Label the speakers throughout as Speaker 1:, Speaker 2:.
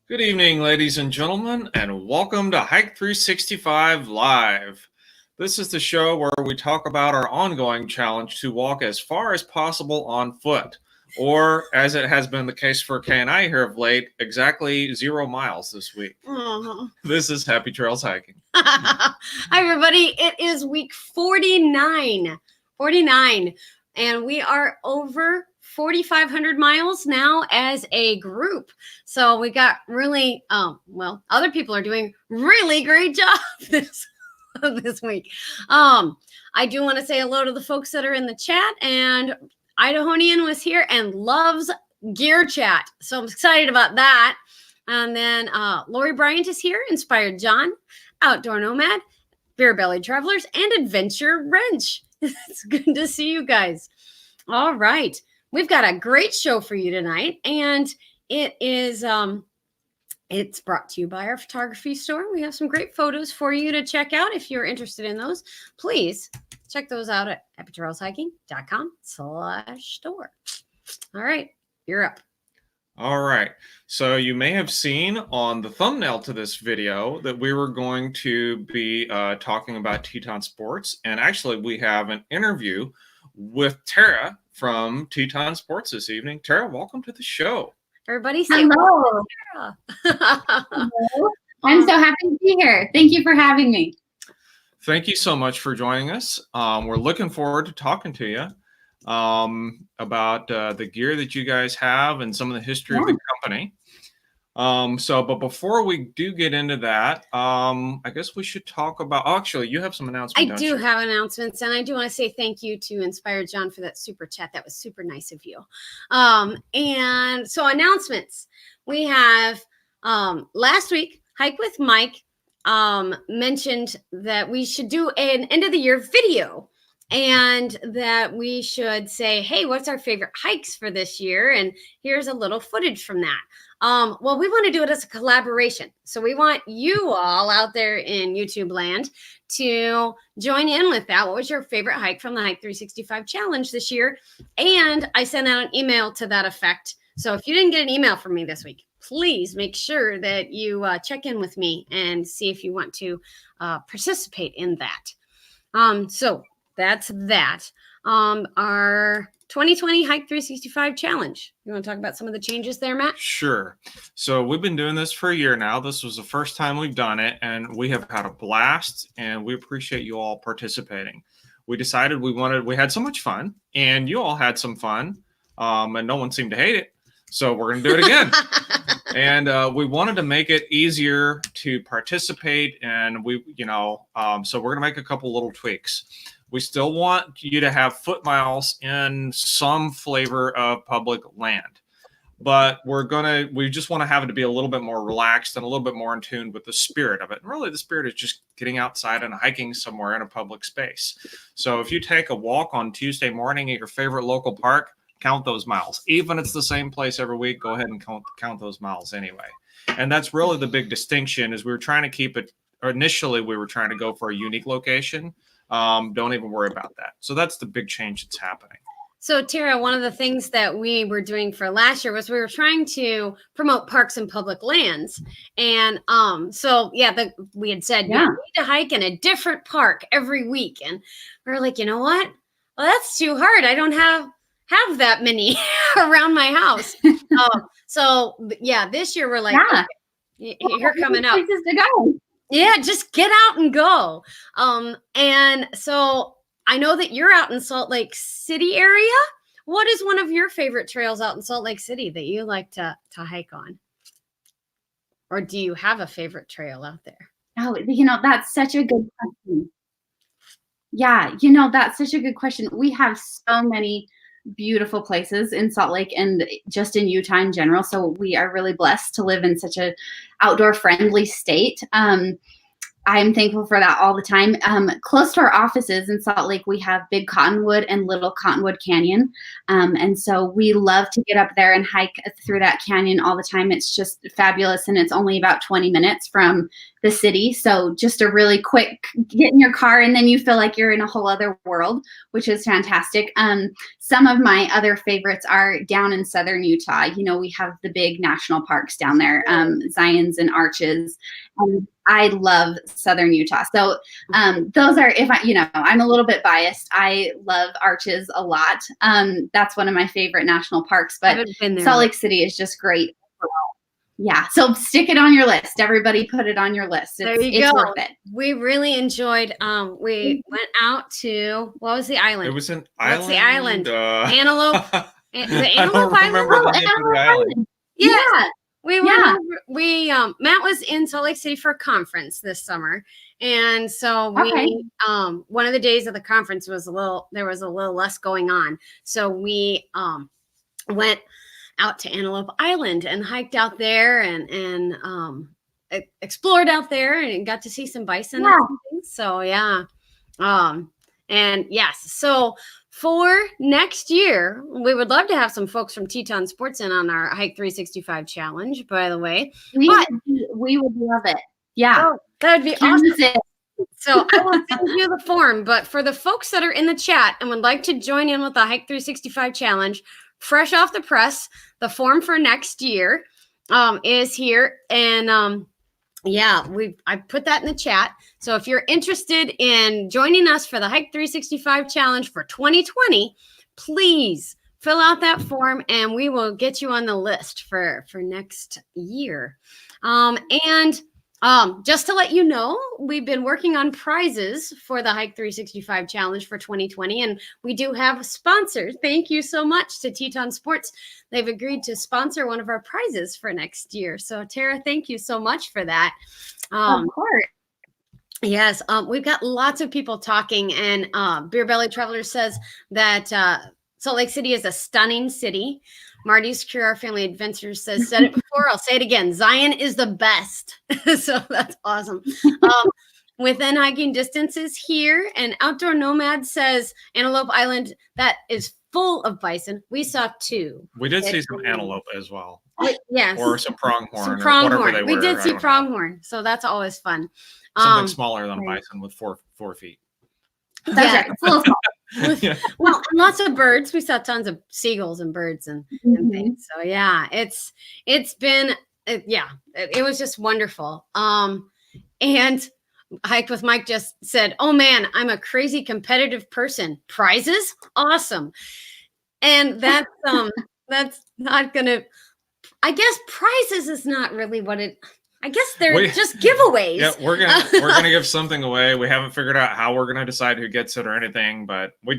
Speaker 1: Good evening, ladies and gentlemen, and welcome to Hike 365 Live. This is the show where we talk about our ongoing challenge to walk as far as possible on foot, or as it has been the case for Kay and I here of late, exactly 0 miles this week.
Speaker 2: Aw.
Speaker 1: This is Happy Trails Hiking.
Speaker 2: Hi, everybody. It is week 49. And we are over 4,500 miles now as a group. So we got really, other people are doing really great job this week. I do want to say hello to the folks that are in the chat, and Idahonian was here and loves gear chat. So I'm excited about that. And then Lori Bryant is here, Inspired John, Outdoor Nomad, Beer Belly Travelers, and Adventure Wrench. It's good to see you guys. All right. We've got a great show for you tonight, and it is it's brought to you by our photography store. We have some great photos for you to check out. If you're interested in those, please check those out at happytrailshiking.com/store. All right, you're up.
Speaker 1: All right, so you may have seen on the thumbnail to this video that we were going to be talking about TETON Sports, and actually we have an interview with Tara from TETON Sports this evening. Tara, welcome to the show.
Speaker 2: Everybody say
Speaker 3: hello.
Speaker 2: Tara.
Speaker 3: Hello. I'm so happy to be here. Thank you for having me.
Speaker 1: Thank you so much for joining us. We're looking forward to talking to you about the gear that you guys have and some of the history of the company. But before we do get into that, I guess we should talk about, actually, you have some announcements.
Speaker 2: I do have announcements, and I do want to say thank you to Inspired John for that super chat. That was super nice of you. And so announcements. We have last week, Hike with Mike mentioned that we should do an end of the year video, and that we should say, hey, what's our favorite hikes for this year? And here's a little footage from that. Well, we want to do it as a collaboration. So we want you all out there in YouTube land to join in with that. What was your favorite hike from the Hike 365 challenge this year? And I sent out an email to that effect. So if you didn't get an email from me this week, please make sure that you check in with me and see if you want to participate in that. So that's that. Our 2020 Hike 365 challenge. You want to talk about some of the changes there, Matt?
Speaker 1: Sure. So we've been doing this for a year now. This was the first time we've done it, and we have had a blast, and we appreciate you all participating. We decided we had so much fun, and you all had some fun, and no one seemed to hate it. So we're going to do it again. And we wanted to make it easier to participate, and so we're going to make a couple little tweaks. We still want you to have foot miles in some flavor of public land, but we just want to have it to be a little bit more relaxed and a little bit more in tune with the spirit of it. And really the spirit is just getting outside and hiking somewhere in a public space. So if you take a walk on Tuesday morning at your favorite local park, count those miles. Even if it's the same place every week, go ahead and count those miles anyway. And that's really the big distinction, is we were trying to keep it, or initially we were trying to go for a unique location. Don't even worry about that. So that's the big change that's happening.
Speaker 2: So Tara, one of the things that we were doing for last year was we were trying to promote parks and public lands. And we had said, you need to hike in a different park every week. And we were like, you know what? Well, that's too hard. I don't have that many around my house. This year we're like, okay, you're coming out.
Speaker 3: Places to go.
Speaker 2: Yeah, just get out and go. And so I know that you're out in Salt Lake City area. What is one of your favorite trails out in Salt Lake City that you like to hike on? Or do you have a favorite trail out there?
Speaker 3: Oh, that's such a good question. Yeah, that's such a good question. We have so many beautiful places in Salt Lake and just in Utah in general. So we are really blessed to live in such a outdoor friendly state. I'm thankful for that all the time. Close to our offices in Salt Lake, we have Big Cottonwood and Little Cottonwood Canyon. And so we love to get up there and hike through that canyon all the time. It's just fabulous. And it's only about 20 minutes from the city. So just a really quick get in your car and then you feel like you're in a whole other world, which is fantastic. Some of my other favorites are down in southern Utah. We have the big national parks down there, Zions and Arches. I love southern Utah. So those are, I'm a little bit biased. I love Arches a lot. That's one of my favorite national parks, but Salt Lake City is just great. Yeah. So stick it on your list. Everybody put it on your list. It's worth it.
Speaker 2: We really enjoyed, we went out to, what was the island?
Speaker 1: It was an
Speaker 2: island. What's the island? Antelope. The
Speaker 1: Antelope Island?
Speaker 2: Yeah. Matt was in Salt Lake City for a conference this summer. And so one of the days of the conference there was a little less going on. So we went out to Antelope Island and hiked out there and explored out there and got to see some bison and things. So and yes, so for next year, we would love to have some folks from TETON Sports in on our Hike 365 challenge, by the way.
Speaker 3: We would love it. Yeah.
Speaker 2: Oh, that would be awesome. So I will send you the form, but for the folks that are in the chat and would like to join in with the Hike 365 challenge, fresh off the press, the form for next year is here. And I put that in the chat. So if you're interested in joining us for the Hike 365 challenge for 2020, please fill out that form and we will get you on the list for next year. Just to let you know, we've been working on prizes for the Hike 365 challenge for 2020, and we do have sponsors. Thank you so much to TETON Sports. They've agreed to sponsor one of our prizes for next year. So Tara, thank you so much for that.
Speaker 3: Of course.
Speaker 2: Yes, we've got lots of people talking, and Beer Belly Traveler says that Salt Lake City is a stunning city. Marty's Cure, Our Family Adventures says, said it before, I'll say it again. Zion is the best. So that's awesome. Within hiking distances here, and Outdoor Nomad says Antelope Island, that is full of bison. We saw 2.
Speaker 1: We did see some antelope as well.
Speaker 2: Yes.
Speaker 1: Or some pronghorn.
Speaker 2: Some pronghorn. We did see pronghorn. So that's always fun.
Speaker 1: Something smaller than bison with 4 feet.
Speaker 3: That's right. It's a little small.
Speaker 2: Well, and lots of birds. We saw tons of seagulls and birds and things. So it's been it was just wonderful. And Hike with Mike just said, "Oh man, I'm a crazy competitive person. Prizes, awesome." And that's not gonna. I guess prizes is not really what it. I guess they're just giveaways.
Speaker 1: Yeah, we're gonna give something away. We haven't figured out how we're gonna decide who gets it or anything, but we're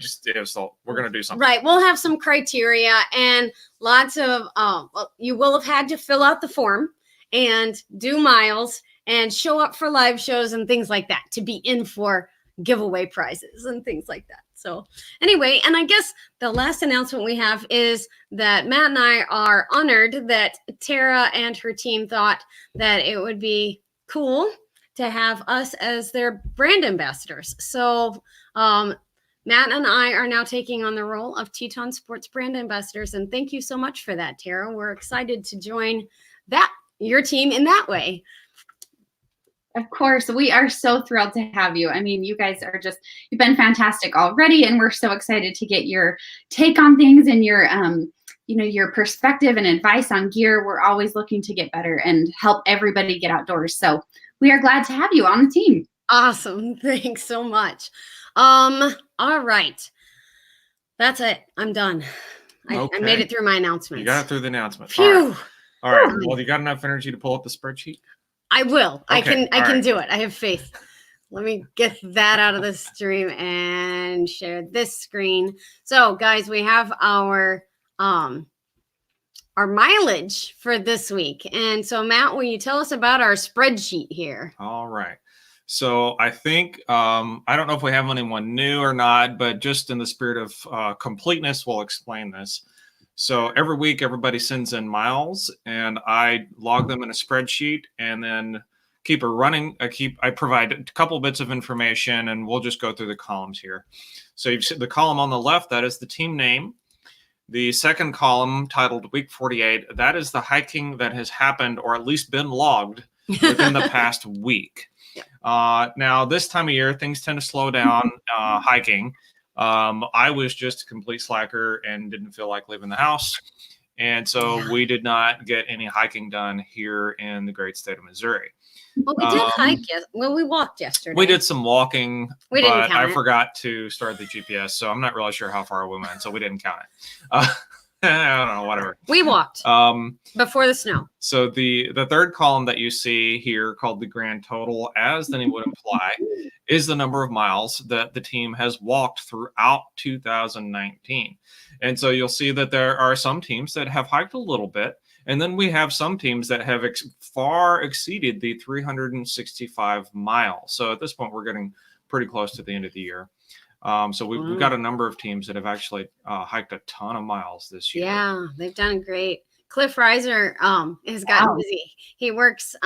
Speaker 1: gonna do something.
Speaker 2: Right, we'll have some criteria and lots of. You will have had to fill out the form and do miles and show up for live shows and things like that to be in for giveaway prizes and things like that. So anyway, and I guess the last announcement we have is that Matt and I are honored that Tara and her team thought that it would be cool to have us as their brand ambassadors. So Matt and I are now taking on the role of TETON Sports brand ambassadors. And thank you so much for that, Tara. We're excited to join your team in that way.
Speaker 3: Of course, we are so thrilled to have you. I mean, you guys you've been fantastic already, and we're so excited to get your take on things and your, your perspective and advice on gear. We're always looking to get better and help everybody get outdoors. So we are glad to have you on the team.
Speaker 2: Awesome. Thanks so much. All right. That's it. I'm done. I made it through my announcements.
Speaker 1: You got it through the announcement.
Speaker 2: Phew.
Speaker 1: All right. Well, you got enough energy to pull up the spreadsheet?
Speaker 2: I will.
Speaker 1: Okay.
Speaker 2: I can do it. I have faith. Let me get that out of the stream and share this screen. So guys, we have our mileage for this week. And so Matt, will you tell us about our spreadsheet here?
Speaker 1: All right. So I think, I don't know if we have anyone new or not, but just in the spirit of completeness, we'll explain this. So every week, everybody sends in miles, and I log them in a spreadsheet and then keep a running. I provide a couple bits of information, and we'll just go through the columns here. So you've seen the column on the left, that is the team name. The second column, titled Week 48, that is the hiking that has happened or at least been logged within the past week. Now, this time of year, things tend to slow down hiking. I was just a complete slacker and didn't feel like leaving the house. And so we did not get any hiking done here in the great state of Missouri.
Speaker 2: Well, we did hike. Well, we walked yesterday.
Speaker 1: We did some walking,
Speaker 2: we didn't
Speaker 1: but
Speaker 2: count
Speaker 1: I forgot to start the GPS, so I'm not really sure how far we went, so we didn't count it. I don't know, whatever.
Speaker 2: We walked before the snow.
Speaker 1: So the third column that you see here, called the grand total, as the name would imply, is the number of miles that the team has walked throughout 2019. And so you'll see that there are some teams that have hiked a little bit, and then we have some teams that have far exceeded the 365 miles. So at this point, we're getting pretty close to the end of the year. So we've got a number of teams that have actually hiked a ton of miles this year.
Speaker 2: Yeah, they've done great. Cliff Reiser has gotten busy. He works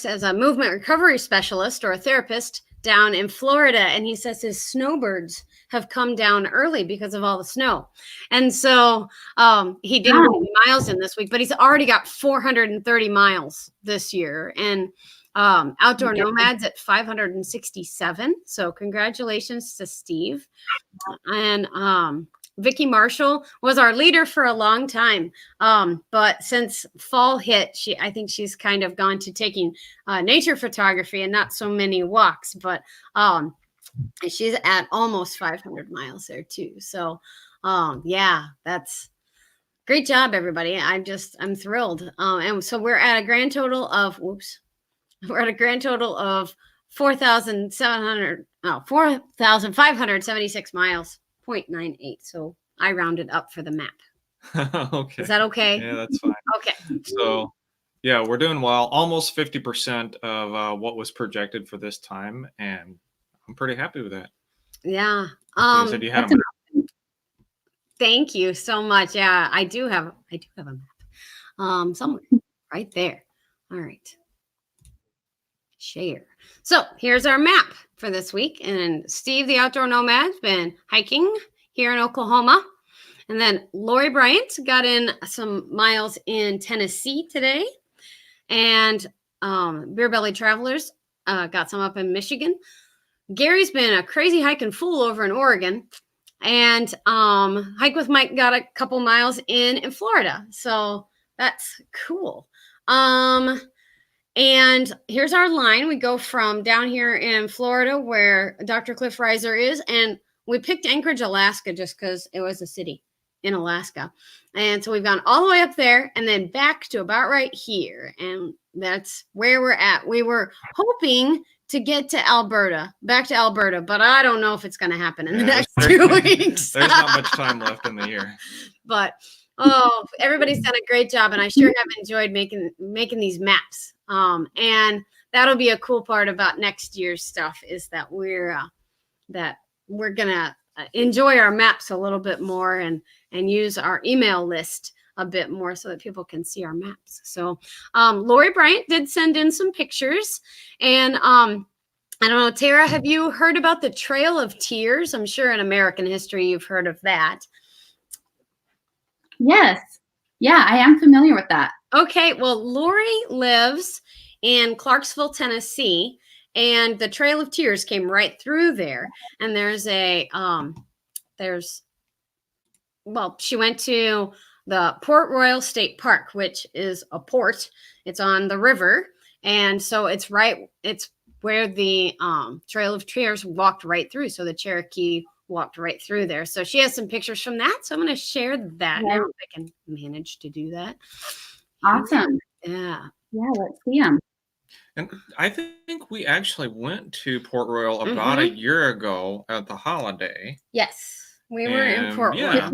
Speaker 2: as a movement recovery specialist or a therapist down in Florida, and he says his snowbirds have come down early because of all the snow. And so he didn't get any miles in this week, but he's already got 430 miles this year. And Outdoor Nomads at 567. So congratulations to Steve. And Vicki Marshall was our leader for a long time. But since fall hit, I think she's kind of gone to taking nature photography and not so many walks, but she's at almost 500 miles there too. So yeah, that's great job, everybody. I'm thrilled. And so we're at a grand total of, 4,576 miles, 0.98. So I rounded up for the map.
Speaker 1: Okay.
Speaker 2: Is that okay?
Speaker 1: Yeah, that's fine.
Speaker 2: Okay.
Speaker 1: So yeah, we're doing well. Almost 50% of what was projected for this time, and I'm pretty happy with that.
Speaker 2: Yeah.
Speaker 1: You said you had a map.
Speaker 2: Thank you so much. Yeah, I do have a map. Somewhere right there. All right. Share. So here's our map for this week. And Steve, the Outdoor Nomad's been hiking here in Oklahoma. And then Lori Bryant got in some miles in Tennessee today. And Beer Belly Travelers got some up in Michigan. Gary's been a crazy hiking fool over in Oregon. And Hike with Mike got a couple miles in Florida. So that's cool. And here's our line. We go from down here in Florida where Dr. Cliff Reiser is, and we picked Anchorage, Alaska, just because it was a city in Alaska. And so we've gone all the way up there and then back to about right here. And that's where we're at. We were hoping to get to back to Alberta, but I don't know if it's going to happen in the next 2 weeks.
Speaker 1: There's not much time left in the year.
Speaker 2: But everybody's done a great job, and I sure have enjoyed making these maps. And that'll be a cool part about next year's stuff, is that we're gonna enjoy our maps a little bit more and use our email list a bit more so that people can see our maps. So Lori Bryant did send in some pictures, and I don't know, Tara, have you heard about the Trail of Tears? I'm sure in American history you've heard of that.
Speaker 3: Yes. Yeah, I am familiar with that.
Speaker 2: Okay, well, Lori lives in Clarksville, Tennessee, and the Trail of Tears came right through there. And she went to the Port Royal State Park, which is a port. It's on the river. And so it's where the Trail of Tears walked right through. So the Cherokee walked right through there. So she has some pictures from that. So I'm going to share that now if I can manage to do that.
Speaker 3: Awesome.
Speaker 2: Yeah.
Speaker 3: Yeah, let's see them.
Speaker 1: And I think we actually went to Port Royal about a year ago at the holiday.
Speaker 2: Yes, we were in Port Royal.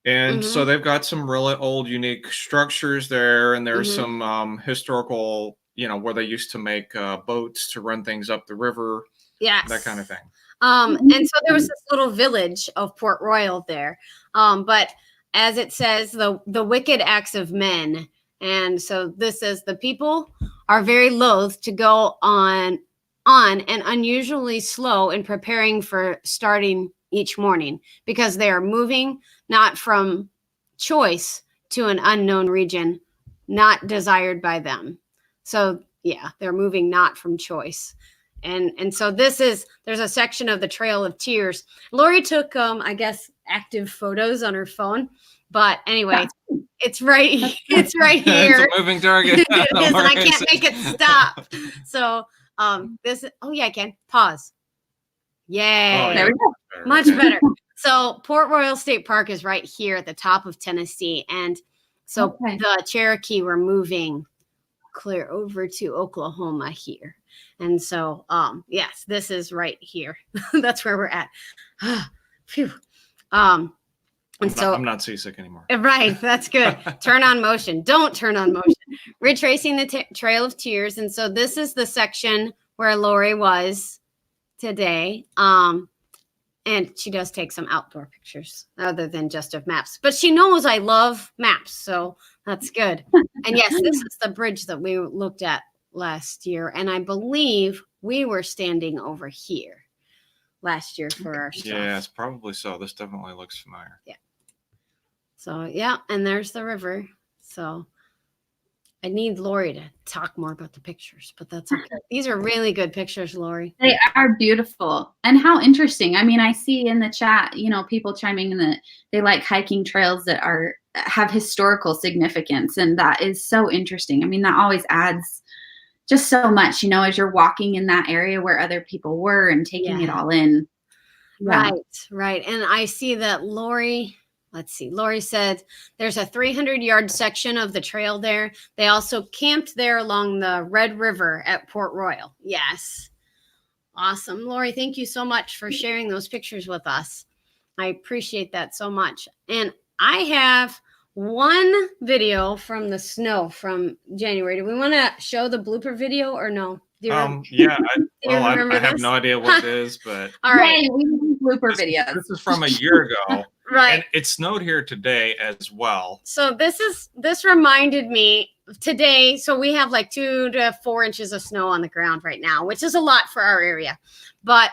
Speaker 1: And so they've got some really old, unique structures there. And there's some historical, where they used to make boats to run things up the river.
Speaker 2: Yes.
Speaker 1: That kind of thing.
Speaker 2: And so there was this little village of Port Royal there. But as it says, the wicked acts of men. And so this is the people are very loath to go on and unusually slow in preparing for starting each morning because they are moving not from choice to an unknown region, not desired by them. So yeah, they're moving not from choice. And so there's a section of the Trail of Tears. Lori took, I guess, active photos on her phone. But anyway, it's right here.
Speaker 1: It's a moving target.
Speaker 2: It is, and I can't make it stop. So oh yeah, I can. Pause. Yay.
Speaker 1: Oh,
Speaker 3: There we go.
Speaker 2: Much better. So Port Royal State Park is right here at the top of Tennessee. And so the Cherokee were moving clear over to Oklahoma here. And so, yes, this is right here. That's where we're at. Phew. And so
Speaker 1: I'm not seasick anymore.
Speaker 2: Right. That's good. Turn on motion. Don't turn on motion. Retracing the Trail of Tears. And so this is the section where Lori was today. And she does take some outdoor pictures other than just of maps. But she knows I love maps. So that's good. And yes, this is the bridge that we looked at last year. And I believe we were standing over here last year for our stuff.
Speaker 1: Yeah, it's probably so. This definitely looks familiar.
Speaker 2: Yeah. So, yeah. And there's the river. So I need Lori to talk more about the pictures, but that's okay. These are really good pictures, Lori.
Speaker 3: They are beautiful. And how interesting. I mean, I see in the chat, people chiming in that they like hiking trails that have historical significance. And that is so interesting. I mean, that always adds just so much, as you're walking in that area where other people were and taking it all in.
Speaker 2: Yeah. Right. And I see that Lori said there's a 300-yard section of the trail there. They also camped there along the Red River at Port Royal. Yes. Awesome. Lori, thank you so much for sharing those pictures with us. I appreciate that so much. And I have one video from the snow from January. Do we want to show the blooper video or no?
Speaker 1: Yeah, I have no idea what it is, but
Speaker 2: all right.
Speaker 3: Yeah, we do blooper videos.
Speaker 1: This is from a year ago.
Speaker 2: Right.
Speaker 1: And it snowed here today as well.
Speaker 2: So this reminded me today. So we have like 2 to 4 inches of snow on the ground right now, which is a lot for our area. But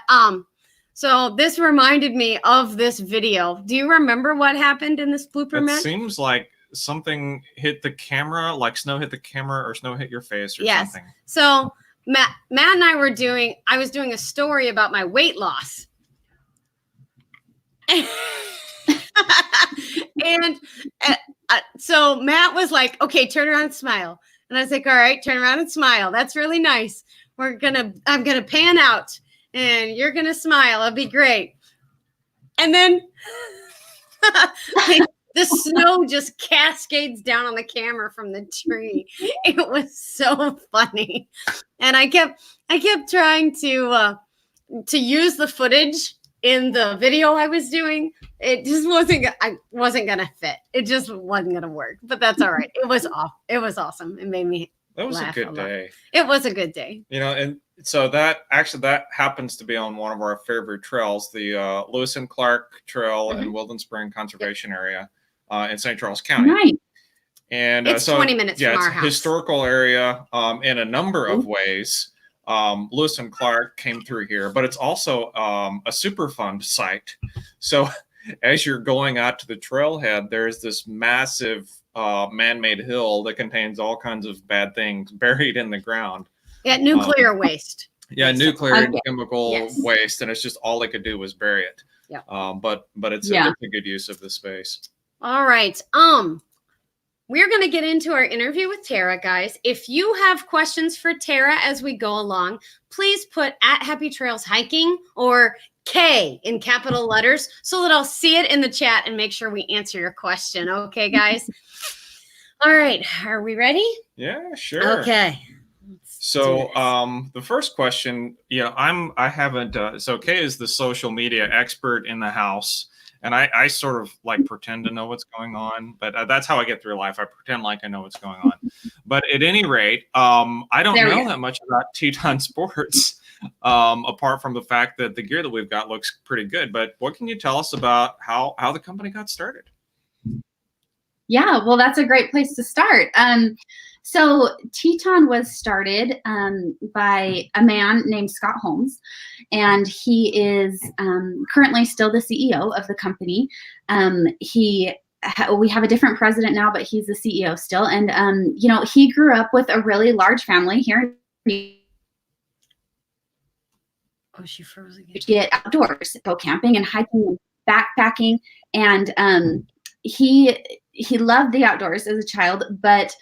Speaker 2: so this reminded me of this video. Do you remember what happened in this blooper match?
Speaker 1: It seems like something hit the camera, like snow hit the camera or snow hit your face or something.
Speaker 2: So Matt and I was doing a story about my weight loss. And so Matt was like, okay, turn around and smile. And I was like, all right, turn around and smile. That's really nice. I'm going to pan out and you're going to smile. It'll be great. And then the snow just cascades down on the camera from the tree. It was so funny. And I kept trying to use the footage in the video I was doing. It just wasn't going to fit. It just wasn't going to work, but that's all right. It was awesome. It made me
Speaker 1: That was
Speaker 2: laugh
Speaker 1: a good day.
Speaker 2: It was a good day.
Speaker 1: And so that happens to be on one of our favorite trails, the Lewis and Clark Trail in Wilden Spring Conservation Area in St. Charles County.
Speaker 3: Right.
Speaker 1: And
Speaker 2: it's 20 minutes from our house.
Speaker 1: Historical area in a number of ways. Lewis and Clark came through here, but it's also a Superfund site. So as you're going out to the trailhead, there's this massive man-made hill that contains all kinds of bad things buried in the ground.
Speaker 2: Yeah, nuclear waste.
Speaker 1: Yeah, nuclear and chemical waste, and it's just all they could do was bury it.
Speaker 2: Yeah.
Speaker 1: But it's a good use of the space.
Speaker 2: All right. We're going to get into our interview with Tara, guys. If you have questions for Tara as we go along, please put @HappyTrailsHiking or K in capital letters so that I'll see it in the chat and make sure we answer your question. Okay, guys? All right. Are we ready?
Speaker 1: Yeah, sure.
Speaker 2: Okay.
Speaker 1: So the first question, I haven't, so Kay is the social media expert in the house. And I sort of like pretend to know what's going on, but that's how I get through life. I pretend like I know what's going on. But at any rate, I don't know that much about TETON Sports, apart from the fact that the gear that we've got looks pretty good. But what can you tell us about how the company got started?
Speaker 3: Yeah, well, that's a great place to start. So TETON was started by a man named Scott Holmes, and he is currently still the CEO of the company. We have a different president now, but he's the CEO still. And he grew up with a really large family here.
Speaker 2: Oh, she froze again.
Speaker 3: Get outdoors, go camping and hiking and backpacking, and he loved the outdoors as a child, but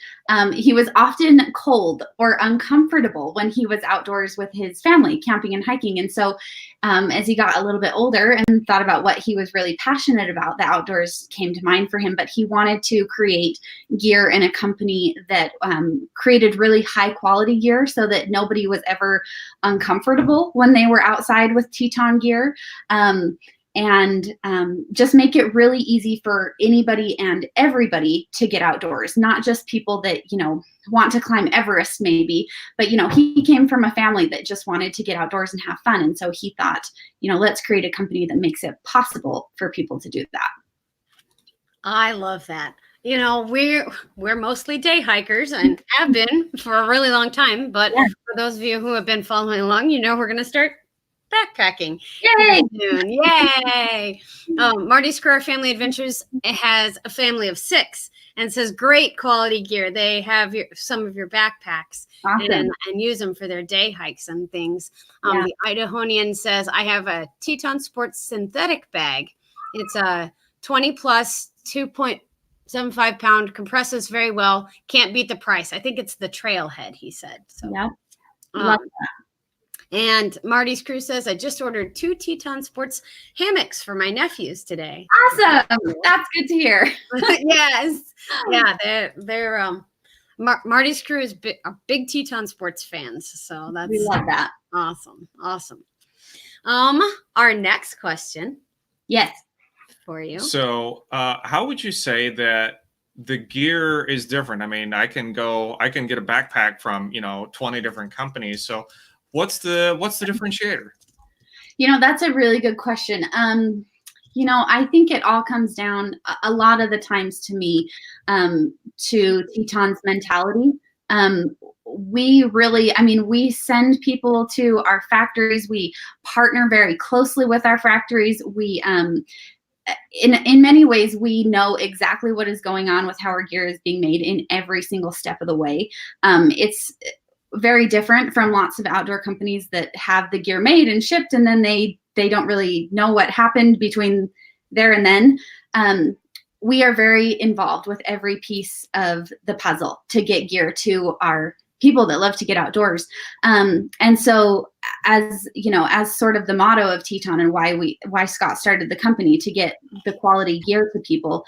Speaker 3: he was often cold or uncomfortable when he was outdoors with his family, camping and hiking. And so as he got a little bit older and thought about what he was really passionate about, the outdoors came to mind for him. But he wanted to create gear in a company that created really high quality gear so that nobody was ever uncomfortable when they were outside with TETON gear. And just make it really easy for anybody and everybody to get outdoors, not just people that, want to climb Everest maybe, but, he came from a family that just wanted to get outdoors and have fun. And so he thought, let's create a company that makes it possible for people to do that.
Speaker 2: I love that. We're mostly day hikers and have been for a really long time. But for those of you who have been following along, we're going to start backpacking.
Speaker 3: Yay!
Speaker 2: Soon. Yay! Marty's Career Family Adventures has a family of 6 and says great quality gear. They have some of your backpacks
Speaker 3: Awesome.
Speaker 2: and use them for their day hikes and things. The Idahonian says, I have a TETON Sports synthetic bag. It's a 20 plus 2.75 pound, compresses very well. Can't beat the price. I think it's the Trailhead, he said. So,
Speaker 3: love that.
Speaker 2: And Marty's Crew says, I just ordered 2 TETON Sports hammocks for my nephews today.
Speaker 3: Awesome. That's good to hear.
Speaker 2: Yes. Yeah. They're Marty's Crew is big TETON Sports fans. So
Speaker 3: We love that.
Speaker 2: Awesome. Awesome. Our next question.
Speaker 3: Yes.
Speaker 2: For you.
Speaker 1: So how would you say that the gear is different? I mean, I can get a backpack from, 20 different companies. So what's the differentiator?
Speaker 3: That's a really good question. I think it all comes down a lot of the times to me to TETON's mentality. We send people to our factories. We partner very closely with our factories. We in many ways, we know exactly what is going on with how our gear is being made in every single step of the way. It's very different from lots of outdoor companies that have the gear made and shipped, and then they don't really know what happened between there and then. We are very involved with every piece of the puzzle to get gear to our people that love to get outdoors. And so as sort of the motto of TETON and why Scott started the company, to get the quality gear to people,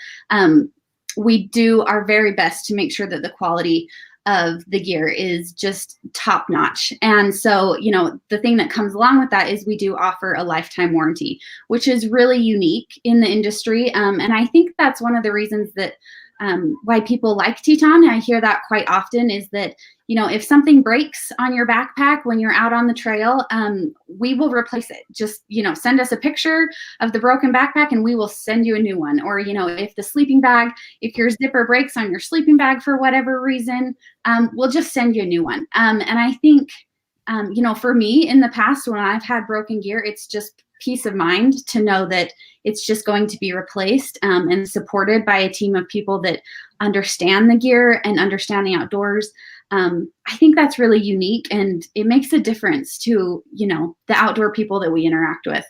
Speaker 3: we do our very best to make sure that the quality of the gear is just top notch. And so, the thing that comes along with that is we do offer a lifetime warranty, which is really unique in the industry. And I think that's one of the reasons that why people like TETON. I hear that quite often is that, if something breaks on your backpack when you're out on the trail, we will replace it. Just, send us a picture of the broken backpack and we will send you a new one. Or, if the sleeping bag, if your zipper breaks on your sleeping bag for whatever reason, we'll just send you a new one. And I think, for me in the past, when I've had broken gear, it's just peace of mind to know that it's just going to be replaced and supported by a team of people that understand the gear and understand the outdoors. I think that's really unique, and it makes a difference to, the outdoor people that we interact with.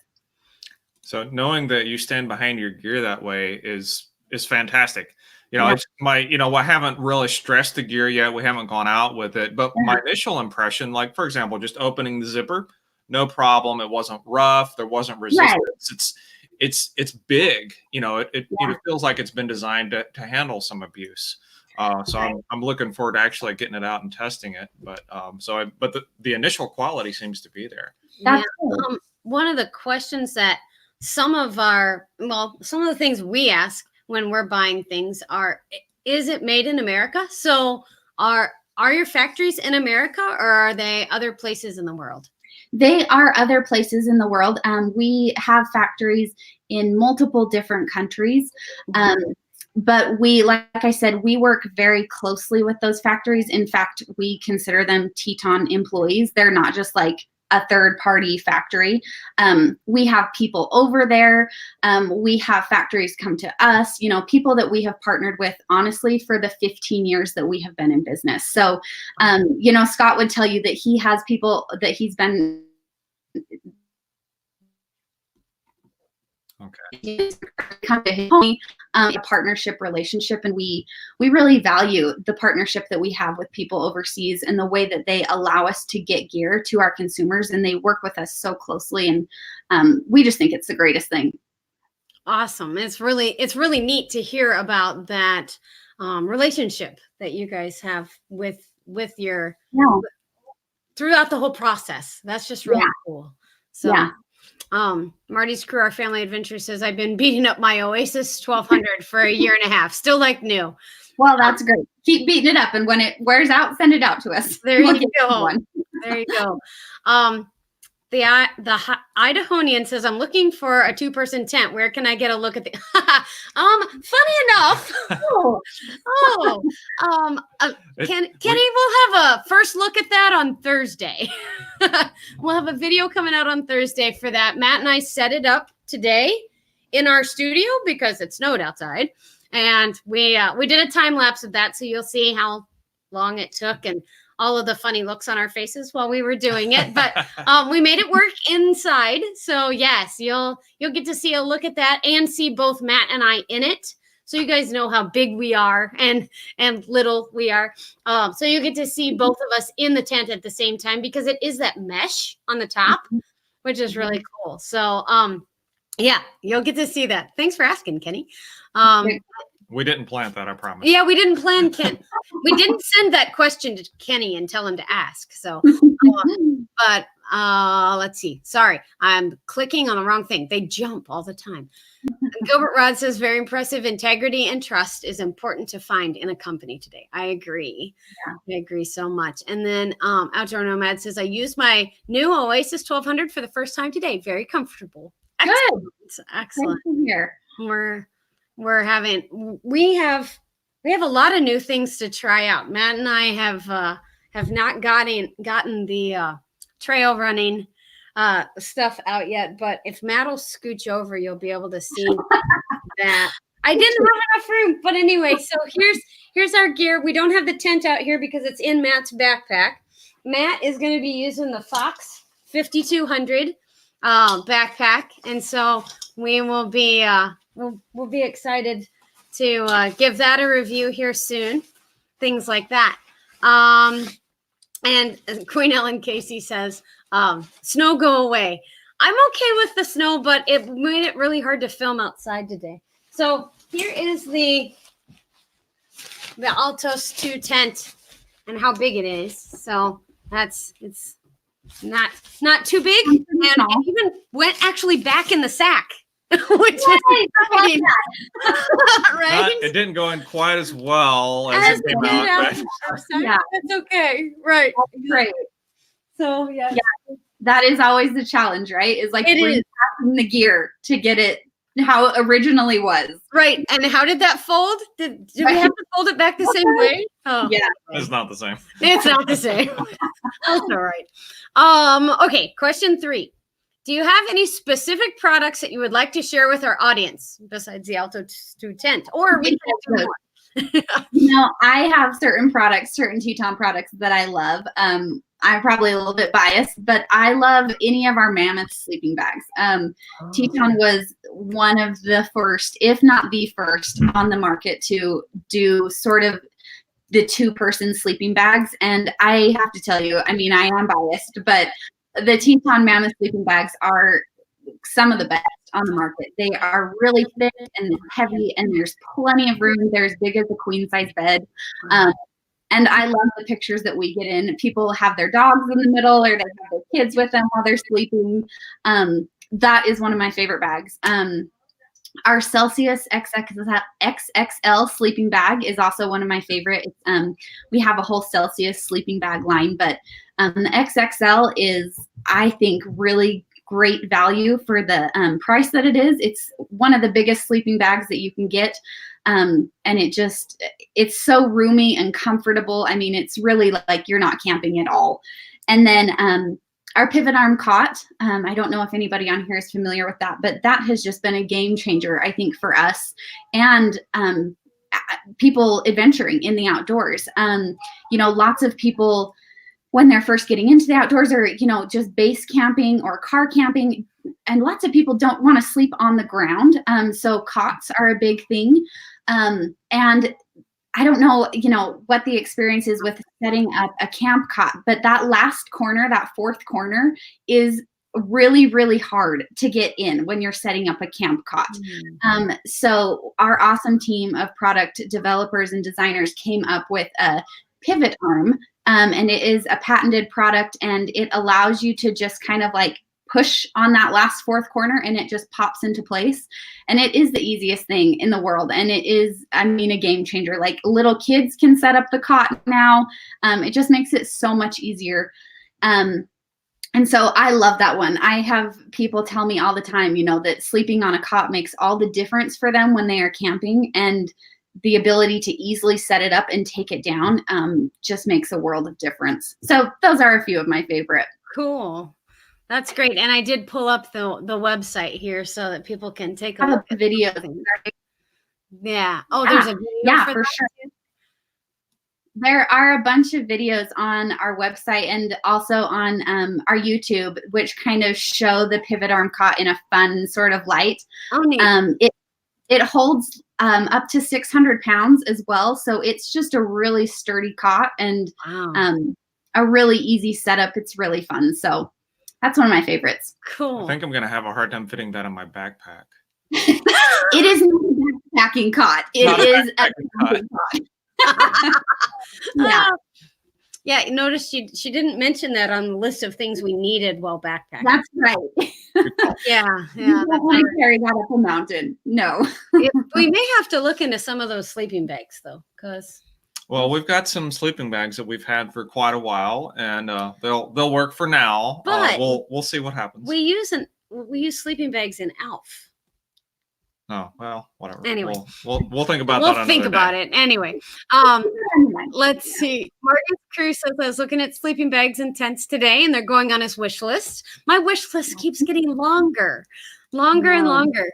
Speaker 1: So knowing that you stand behind your gear that way is fantastic. It's I haven't really stressed the gear yet. We haven't gone out with it, but my initial impression, like for example, just opening the zipper, no problem. It wasn't rough. There wasn't resistance. Right. It's big. It feels like it's been designed to handle some abuse. So I'm looking forward to actually getting it out and testing it. But the initial quality seems to be there.
Speaker 3: That's cool.
Speaker 2: One of the questions that some of the things we ask when we're buying things is it made in America? So are your factories in America, or are they other places in the world?
Speaker 3: They are other places in the world. We have factories in multiple different countries. but we, like I said, we work very closely with those factories. In fact, we consider them TETON employees. They're not just like a third party factory. We have people over there. We have factories come to us, people that we have partnered with, honestly, for the 15 years that we have been in business. So, Scott would tell you that he has people that he's been come to his home, a partnership relationship, and we really value the partnership that we have with people overseas and the way that they allow us to get gear to our consumers, and they work with us so closely, and we just think it's the greatest thing.
Speaker 2: Awesome. It's really neat to hear about that relationship that you guys have with your throughout the whole process. That's just really cool. So Marty's Crew, Our Family Adventure says, I've been beating up my Oasis 1200 for a year and a half, still like new.
Speaker 3: Well, that's great. Keep beating it up, and when it wears out, send it out to us.
Speaker 2: There you go. There you go. The Idahonian says, I'm looking for a 2-person tent. Where can I get a look at the funny enough. Kenny, we'll have a first look at that on Thursday. We'll have a video coming out on Thursday for that. Matt and I set it up today in our studio because it snowed outside. And we did a time lapse of that, so you'll see how long it took and all of the funny looks on our faces while we were doing it. But we made it work inside. So yes, you'll get to see a look at that and see both Matt and I in it. So you guys know how big we are and little we are. So you get to see both of us in the tent at the same time because it is that mesh on the top, which is really cool. So you'll get to see that. Thanks for asking, Kenny.
Speaker 1: We didn't plant that, I promise.
Speaker 2: Yeah, we didn't plan Ken. We didn't send that question to Kenny and tell him to ask. So, but let's see. Sorry, I'm clicking on the wrong thing. They jump all the time. Gilbert Rod says, very impressive. Integrity and trust is important to find in a company today. I agree. Yeah. I agree so much. And then Outdoor Nomad says, I used my new Oasis 1200 for the first time today. Very comfortable. Excellent.
Speaker 3: Good.
Speaker 2: Excellent.
Speaker 3: Here.
Speaker 2: We have a lot of new things to try out. Matt and I have not gotten the trail running stuff out yet, but if Matt will scooch over, you'll be able to see that. I didn't have enough room, but anyway, so here's our gear. We don't have the tent out here because it's in Matt's backpack. Matt is going to be using the Fox 5200 backpack, and so we will be we'll be excited to give that a review here soon. Things like that. And Queen Ellen Casey says, snow go away. I'm okay with the snow, but it made it really hard to film outside today. So here is the Altos 2 tent and how big it is. So it's not too big. And it even went actually back in the sack. Which is exciting. Right?
Speaker 1: It didn't go in quite as well as it came out.
Speaker 2: Yeah, that's okay. Right.
Speaker 3: That's great.
Speaker 2: So yeah,
Speaker 3: that is always the challenge, right? Is like repacking the gear to get it how it originally was.
Speaker 2: Right. And how did that fold? Did we have to fold it back the same way? Oh,
Speaker 3: yeah.
Speaker 1: It's not the same.
Speaker 2: It's not the same. That's all right. Okay. Question 3. Do you have any specific products that you would like to share with our audience besides the Alto 2 tent? Or we can do more.
Speaker 3: I have certain TETON products that I love. I'm probably a little bit biased, but I love any of our Mammoth sleeping bags. TETON was one of the first, if not the first, on the market to do sort of the 2-person sleeping bags. And I have to tell you, I mean, I am biased, but the TETON Mammoth sleeping bags are some of the best on the market. They are really thick and heavy, and there's plenty of room. They're as big as a queen size bed. And I love the pictures that we get in. People have their dogs in the middle, or they have their kids with them while they're sleeping. That is one of my favorite bags. Our Celsius XXL sleeping bag is also one of my favorite. We have a whole Celsius sleeping bag line, but the XXL is, I think, really great value for the price that it is. It's one of the biggest sleeping bags that you can get. And it's so roomy and comfortable. I mean, it's really like you're not camping at all. And then our pivot arm cot, I don't know if anybody on here is familiar with that, but that has just been a game changer, I think, for us and people adventuring in the outdoors. Lots of people, when they're first getting into the outdoors or, just base camping or car camping, and lots of people don't want to sleep on the ground. So cots are a big thing. And I don't know, what the experience is with setting up a camp cot, but that last corner, that fourth corner is really, really hard to get in when you're setting up a camp cot. So our awesome team of product developers and designers came up with a pivot arm, and it is a patented product, and it allows you to just kind of like push on that last fourth corner and it just pops into place. And it is the easiest thing in the world. And it is, a game changer. Like little kids can set up the cot now. It just makes it so much easier. And so I love that one. I have people tell me all the time, that sleeping on a cot makes all the difference for them when they are camping, and the ability to easily set it up and take it down just makes a world of difference. So those are a few of my favorite.
Speaker 2: Cool. That's great. And I did pull up the website here so that people can take a look at
Speaker 3: videos.
Speaker 2: Yeah. Oh, there's a video.
Speaker 3: Yeah, for sure. There are a bunch of videos on our website and also on our YouTube, which kind of show the pivot arm cot in a fun sort of light.
Speaker 2: Oh, neat.
Speaker 3: It holds up to 600 pounds as well. So it's just a really sturdy cot and a really easy setup. It's really fun. So that's one of my favorites.
Speaker 2: Cool.
Speaker 1: I think I'm going to have a hard time fitting that in my backpack.
Speaker 3: It is not a backpacking cot. It is a camping cot. Yeah.
Speaker 2: Yeah, notice she didn't mention that on the list of things we needed while backpacking.
Speaker 3: That's right.
Speaker 2: Yeah.
Speaker 3: You don't want to carry that up a mountain. No.
Speaker 2: We may have to look into some of those sleeping bags though, because.
Speaker 1: Well, we've got some sleeping bags that we've had for quite a while, and they'll work for now.
Speaker 2: But
Speaker 1: we'll see what happens.
Speaker 2: We use sleeping bags in ALF.
Speaker 1: Oh, well, whatever.
Speaker 2: Anyway,
Speaker 1: we'll think about that.
Speaker 2: We'll think about it anyway. Let's see. Marcus Cruz says I was looking at sleeping bags and tents today, and they're going on his wish list. My wish list keeps getting longer and longer.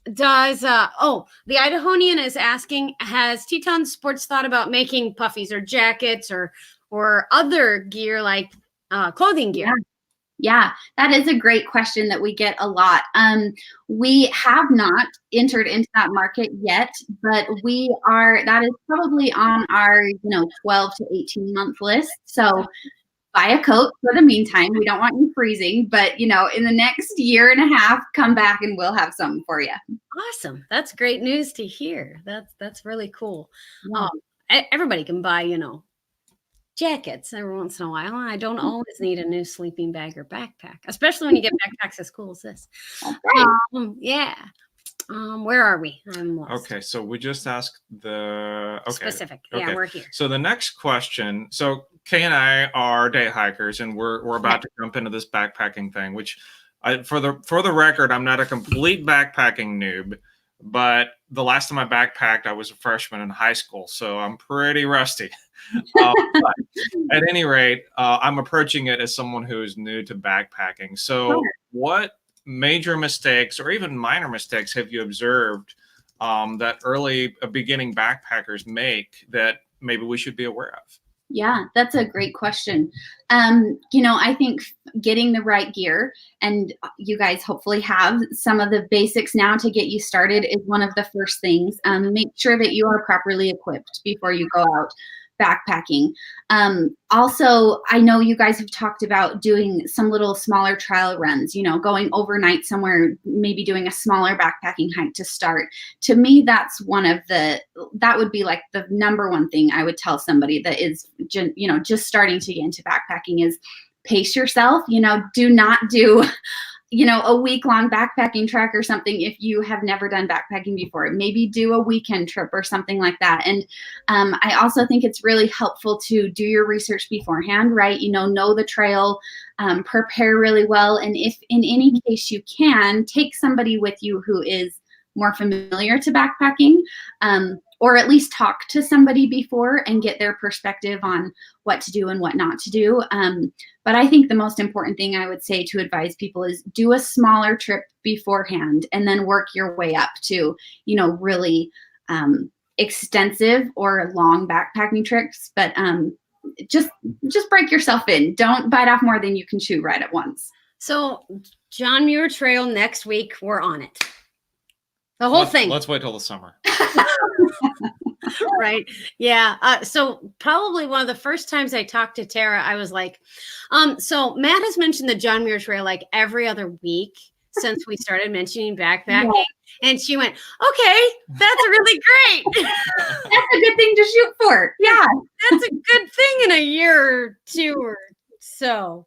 Speaker 2: The Idahonian is asking, has TETON Sports thought about making puffies or jackets or other gear like clothing gear?
Speaker 3: Yeah, that is a great question that we get a lot. We have not entered into that market yet, but that is probably on our 12 to 18 month list. So buy a coat for the meantime. We don't want you freezing, but in the next year and a half, come back and we'll have something for you.
Speaker 2: Awesome. That's great news to hear. That's really cool.
Speaker 3: Yeah.
Speaker 2: Everybody can buy, jackets every once in a while. I don't always need a new sleeping bag or backpack, especially when you get backpacks as cool as this.
Speaker 3: Right.
Speaker 2: Yeah. Where are we? I'm lost.
Speaker 1: Okay, so we just asked the
Speaker 2: specific.
Speaker 1: Okay.
Speaker 2: Yeah, we're here.
Speaker 1: So the next question. So Kay and I are day hikers, and we're about to jump into this backpacking thing. Which, for the record, I'm not a complete backpacking noob, but the last time I backpacked, I was a freshman in high school, so I'm pretty rusty. But at any rate, I'm approaching it as someone who is new to backpacking. So what major mistakes or even minor mistakes have you observed that early beginning backpackers make that maybe we should be aware of?
Speaker 3: Yeah, that's a great question. I think getting the right gear, and you guys hopefully have some of the basics now to get you started, is one of the first things. Make sure that you are properly equipped before you go out backpacking. Also, I know you guys have talked about doing some little smaller trial runs, going overnight somewhere, maybe doing a smaller backpacking hike to start. To me, that would be like the number one thing I would tell somebody that is, just starting to get into backpacking is pace yourself. Do not do a week-long backpacking trek or something if you have never done backpacking before. Maybe do a weekend trip or something like that. And I also think it's really helpful to do your research beforehand, right? Know the trail, prepare really well. And if in any case you can, take somebody with you who is more familiar to backpacking, or at least talk to somebody before and get their perspective on what to do and what not to do. But I think the most important thing I would say to advise people is do a smaller trip beforehand and then work your way up to, you know, really extensive or long backpacking trips. But just break yourself in. Don't bite off more than you can chew right at once.
Speaker 2: So John Muir Trail next week, we're on it. The whole thing.
Speaker 1: Let's wait till the summer.
Speaker 2: Right. Yeah. So probably one of the first times I talked to Tara, I was like, so Matt has mentioned the John Muir Trail like every other week since we started mentioning backpacking. Yeah. And she went, okay, that's really great.
Speaker 3: That's a good thing to shoot for. Yeah.
Speaker 2: That's a good thing in a year or two or so.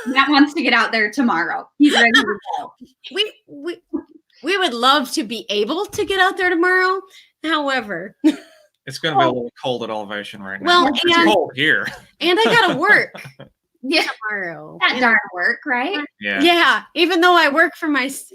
Speaker 3: Matt wants to get out there tomorrow. He's ready to go.
Speaker 2: We would love to be able to get out there tomorrow. However,
Speaker 1: it's going to be a little cold at elevation right now.
Speaker 2: Well,
Speaker 1: it's cold here.
Speaker 2: And I got to work
Speaker 3: tomorrow. That darn work, right?
Speaker 1: Yeah.
Speaker 2: Yeah. Even though I work for myself.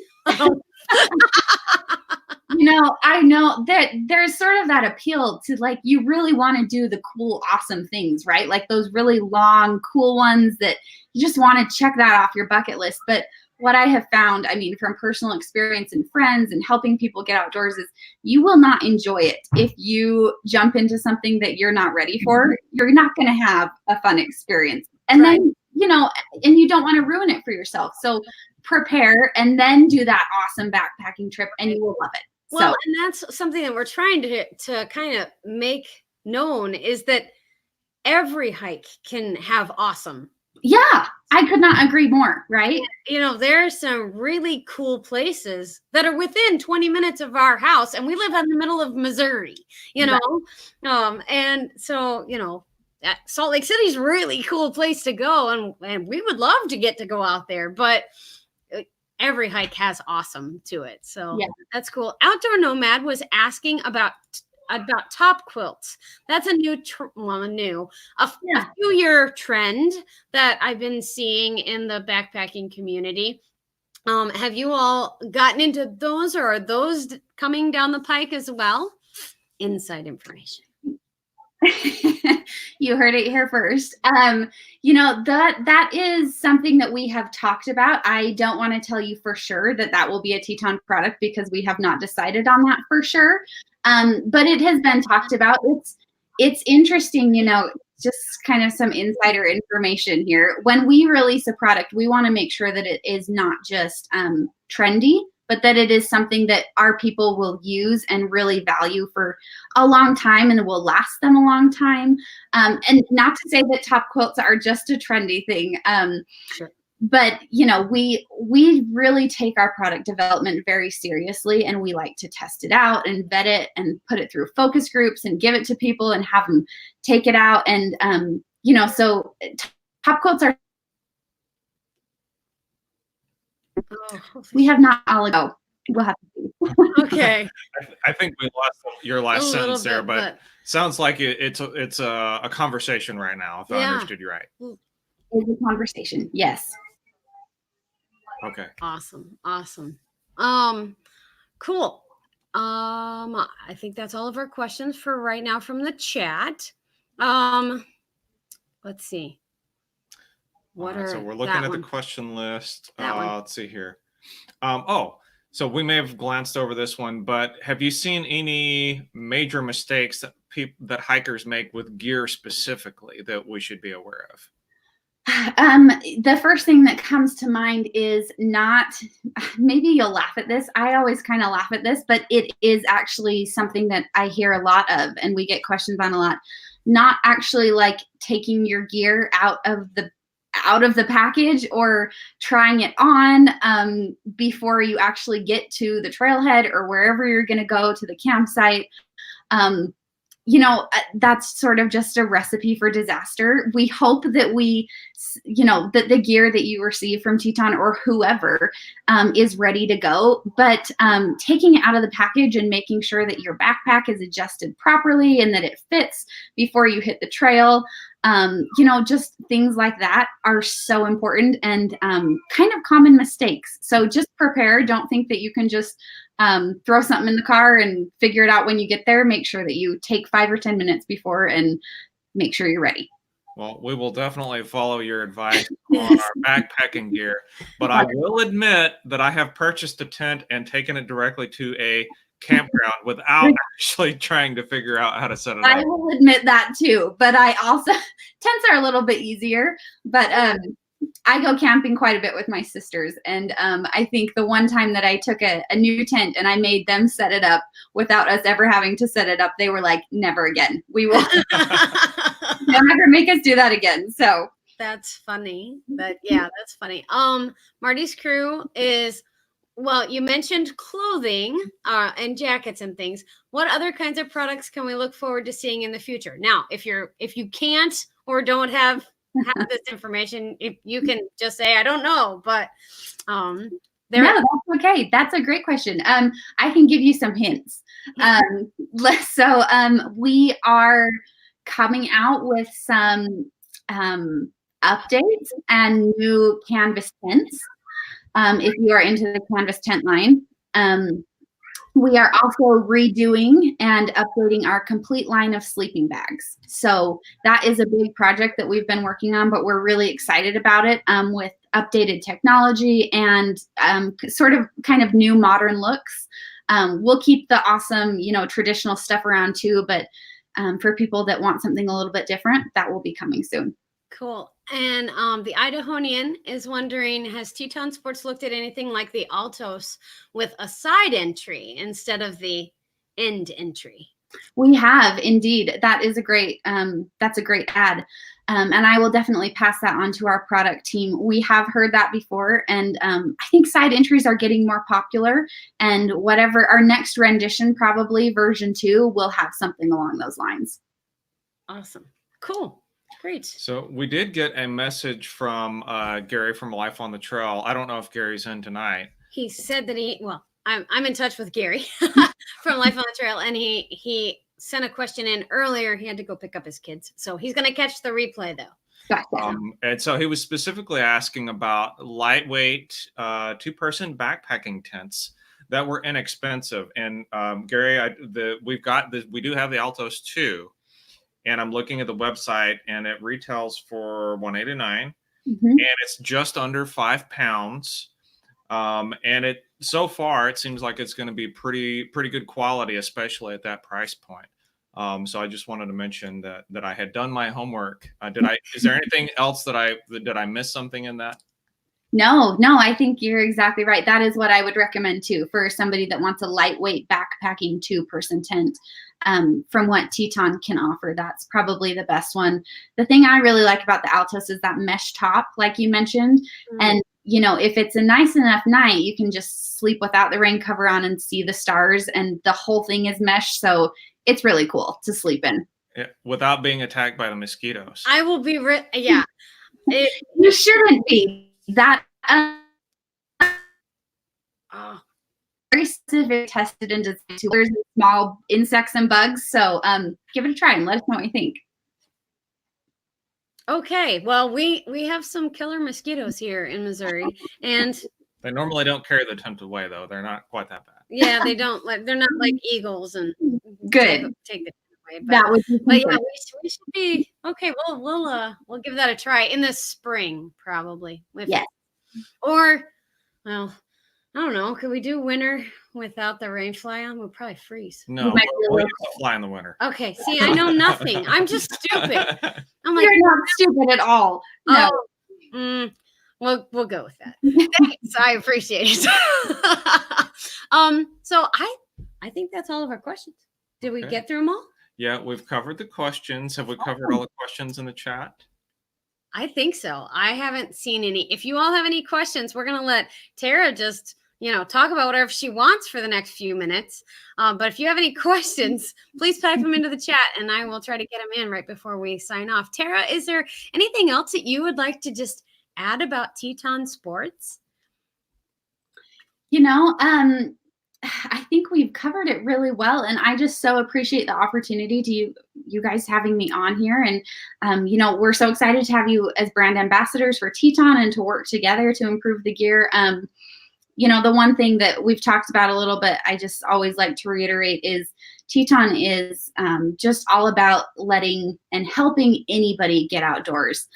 Speaker 3: You know, I know that there's sort of that appeal to like, you really want to do the cool, awesome things, right? Like those really long, cool ones that you just want to check that off your bucket list. But what I have found, I mean, from personal experience and friends and helping people get outdoors is you will not enjoy it. If you jump into something that you're not ready for, you're not going to have a fun experience. And then, you know, and you don't want to ruin it for yourself. So prepare and then do that awesome backpacking trip and you will love it.
Speaker 2: Well, and that's something that we're trying to kind of make known is that every hike can have awesome.
Speaker 3: Yeah, I could not agree more, right?
Speaker 2: You know, there's some really cool places that are within 20 minutes of our house, and we live in the middle of Missouri, you know? Right. And so, you know, Salt Lake City is a really cool place to go, and we would love to get to go out there, but every hike has awesome to it. So yeah, that's cool. Outdoor Nomad was asking about top quilts. That's a new, a few year trend that I've been seeing in the backpacking community. Have you all gotten into those, or are those coming down the pike as well? Inside information.
Speaker 3: You heard it here first. You know, that is something that we have talked about. I don't want to tell you for sure that will be a TETON product because we have not decided on that for sure. But it has been talked about. It's interesting, you know, just kind of some insider information here. When we release a product, we want to make sure that it is not just trendy, but that it is something that our people will use and really value for a long time and will last them a long time. And not to say that top quilts are just a trendy thing.
Speaker 2: Sure.
Speaker 3: But, you know, we really take our product development very seriously, and we like to test it out and vet it and put it through focus groups and give it to people and have them take it out. And, you know, so top quilts are, we have not all ago. We'll have to see.
Speaker 2: Okay.
Speaker 1: I think we lost your last sentence there, but sounds like it's a conversation right now, if I understood you right.
Speaker 3: It's a conversation, yes.
Speaker 1: Okay.
Speaker 2: Awesome. Cool. I think that's all of our questions for right now from the chat. Let's see.
Speaker 1: So we're looking at the question list. Let's see here. So we may have glanced over this one, but have you seen any major mistakes that hikers make with gear specifically that we should be aware of?
Speaker 3: The first thing that comes to mind is maybe you'll laugh at this. I always kind of laugh at this, but it is actually something that I hear a lot of and we get questions on a lot. Not actually like taking your gear out of the package or trying it on before you actually get to the trailhead or wherever you're going to go to the campsite. You know, that's sort of just a recipe for disaster. We hope that that the gear that you receive from TETON or whoever is ready to go, but taking it out of the package and making sure that your backpack is adjusted properly and that it fits before you hit the trail. You know, just things like that are so important and kind of common mistakes. So just prepare. Don't think that you can just throw something in the car and figure it out when you get there. Make sure that you take 5 or 10 minutes before and make sure you're ready.
Speaker 1: Well, we will definitely follow your advice on our backpacking gear, but I will admit that I have purchased a tent and taken it directly to a campground without actually trying to figure out how to set it
Speaker 3: I
Speaker 1: up.
Speaker 3: will admit that too, but I also, tents are a little bit easier, but I go camping quite a bit with my sisters. And I think the one time that I took a new tent and I made them set it up without us ever having to set it up, they were like, never again. We will they'll never make us do that again. So
Speaker 2: that's funny. But yeah, that's funny. Marty's crew is, well, you mentioned clothing and jackets and things. What other kinds of products can we look forward to seeing in the future? Now, if you can't or don't have this information, if you can just say I don't know, but
Speaker 3: no, that's okay. That's a great question. I can give you some hints. So we are coming out with some updates and new canvas tents. If you are into the canvas tent line, we are also redoing and updating our complete line of sleeping bags. So that is a big project that we've been working on, but we're really excited about it with updated technology and sort of kind of new modern looks. We'll keep the awesome, traditional stuff around too, but for people that want something a little bit different, that will be coming soon.
Speaker 2: Cool. And the Idahonian is wondering, has TETON Sports looked at anything like the Altos with a side entry instead of the end entry?
Speaker 3: We have indeed. That is a great, that's a great ad. And I will definitely pass that on to our product team. We have heard that before. And I think side entries are getting more popular, and whatever our next rendition, probably version 2, will have something along those lines.
Speaker 2: Awesome. Cool. Great.
Speaker 1: So we did get a message from Gary from Life on the Trail. I don't know if Gary's in tonight.
Speaker 2: He said that I'm in touch with Gary from Life on the Trail, and he sent a question in earlier. He had to go pick up his kids, so he's going to catch the replay though.
Speaker 3: Gotcha.
Speaker 1: And so he was specifically asking about lightweight 2-person backpacking tents that were inexpensive. And Gary, we do have the Altos 2. And I'm looking at the website, and it retails for $189, and it's just under 5 pounds. And so far it seems like it's going to be pretty good quality, especially at that price point. So I just wanted to mention that I had done my homework. Is there anything else did I miss something in that?
Speaker 3: No, I think you're exactly right. That is what I would recommend too for somebody that wants a lightweight backpacking 2-person tent. From what TETON can offer, that's probably the best one. The thing I really like about the Altos is that mesh top, like you mentioned. And, if it's a nice enough night, you can just sleep without the rain cover on and see the stars, and the whole thing is mesh. So it's really cool to sleep in.
Speaker 1: Yeah, without being attacked by the mosquitoes.
Speaker 2: I will be, yeah.
Speaker 3: You shouldn't be. That very specific, tested and designed to there's small insects and bugs. So give it a try and let us know what you think.
Speaker 2: Okay, well, we have some killer mosquitoes here in Missouri, and
Speaker 1: they normally don't carry the tent away, though. They're not quite that bad.
Speaker 2: Yeah, they don't they're not like eagles and
Speaker 3: good
Speaker 2: take the tent away.
Speaker 3: That would be
Speaker 2: but yeah, we should be okay. We'll give that a try in the spring, probably.
Speaker 3: Yes.
Speaker 2: Or, well, I don't know. Could we do winter without the rain fly on? We'll probably freeze.
Speaker 1: No, we'll fly in the winter.
Speaker 2: Okay. See, I know nothing. I'm just stupid. I'm like,
Speaker 3: you're not stupid at all. No.
Speaker 2: We'll go with that. Thanks. I appreciate it. So I think that's all of our questions. Did we get through them all?
Speaker 1: Yeah, we've covered the questions. Have we covered all the questions in the chat?
Speaker 2: I think so. I haven't seen any. If you all have any questions, we're going to let Tara just, talk about whatever she wants for the next few minutes. But if you have any questions, please type them into the chat and I will try to get them in right before we sign off. Tara, is there anything else that you would like to just add about TETON Sports?
Speaker 3: I think we've covered it really well, and I just so appreciate the opportunity to you guys having me on here. And we're so excited to have you as brand ambassadors for TETON and to work together to improve the gear. the one thing that we've talked about a little bit, I just always like to reiterate is TETON is just all about letting and helping anybody get outdoors.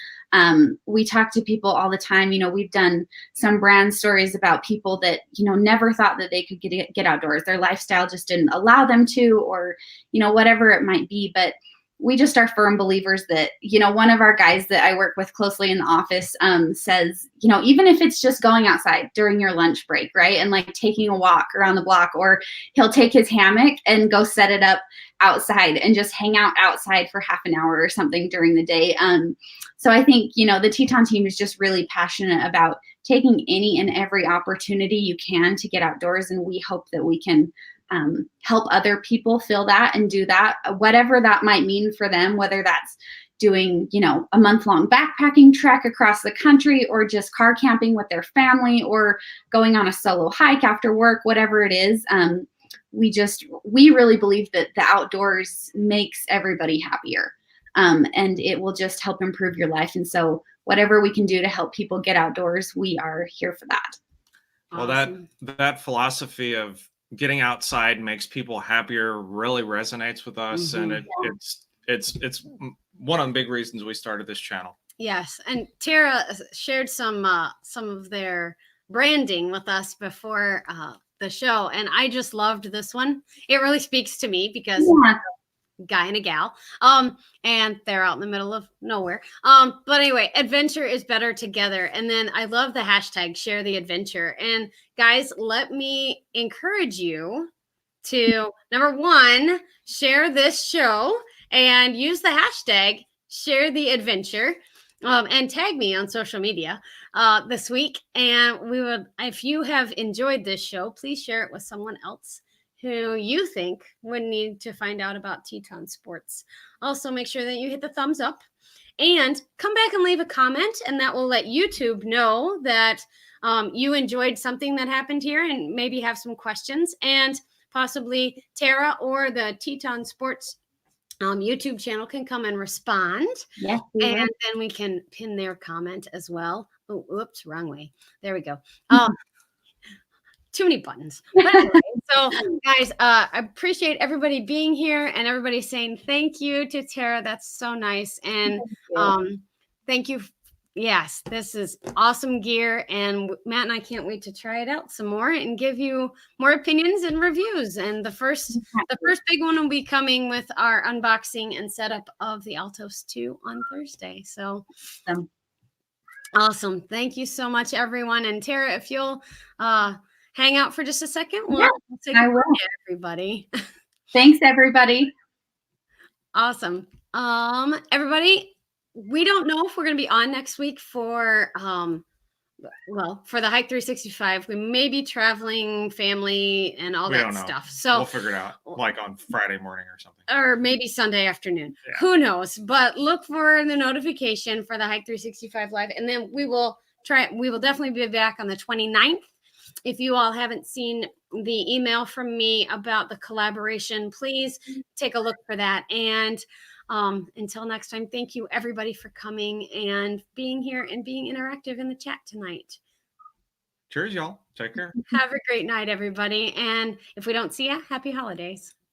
Speaker 3: We talk to people all the time. We've done some brand stories about people that, never thought that they could get outdoors. Their lifestyle just didn't allow them to, or, whatever it might be. But we just are firm believers that, one of our guys that I work with closely in the office says, even if it's just going outside during your lunch break, right? And like taking a walk around the block, or he'll take his hammock and go set it up outside and just hang out outside for half an hour or something during the day. So I think, the TETON team is just really passionate about taking any and every opportunity you can to get outdoors. And we hope that we can help other people feel that and do that, whatever that might mean for them, whether that's doing, a month-long backpacking trek across the country, or just car camping with their family, or going on a solo hike after work, whatever it is. We really believe that the outdoors makes everybody happier. And it will just help improve your life. And so whatever we can do to help people get outdoors, we are here for that.
Speaker 1: Well, that philosophy of getting outside makes people happier really resonates with us.
Speaker 2: Mm-hmm.
Speaker 1: And it's one of the big reasons we started this channel.
Speaker 2: Yes. And Tara shared some of their branding with us before the show. And I just loved this one. It really speaks to me because guy and a gal, and they're out in the middle of nowhere. But anyway, adventure is better together. And then I love the hashtag share the adventure. And guys, let me encourage you to, number one, share this show and use the hashtag share the adventure, and tag me on social media this week. And we would, if you have enjoyed this show, please share it with someone else who you think would need to find out about TETON Sports. Also, make sure that you hit the thumbs up and come back and leave a comment, and that will let YouTube know that you enjoyed something that happened here and maybe have some questions, and possibly Tara or the TETON Sports YouTube channel can come and respond.
Speaker 3: Yes,
Speaker 2: and then we can pin their comment as well. Oh, oops, wrong way. There we go. Too many buttons. But anyway, so guys, I appreciate everybody being here and everybody saying thank you to Tara. That's so nice. And thank you. Yes, this is awesome gear. And Matt and I can't wait to try it out some more and give you more opinions and reviews. And the first big one will be coming with our unboxing and setup of the Altos 2 on Thursday. So awesome. Thank you so much, everyone. And Tara, if you'll hang out for just a second. We'll say goodbye to everybody.
Speaker 3: Thanks, everybody.
Speaker 2: Awesome. Everybody, we don't know if we're going to be on next week for for the Hike 365. We may be traveling, family, and all that stuff. So
Speaker 1: we'll figure it out, like on Friday morning or something.
Speaker 2: Or maybe Sunday afternoon. Yeah. Who knows? But look for the notification for the Hike 365 Live. And then we will definitely be back on the 29th. If you all haven't seen the email from me about the collaboration, please take a look for that. And until next time, thank you everybody for coming and being here and being interactive in the chat tonight.
Speaker 1: Cheers, y'all. Take care.
Speaker 2: Have a great night, everybody. And if we don't see you, happy holidays.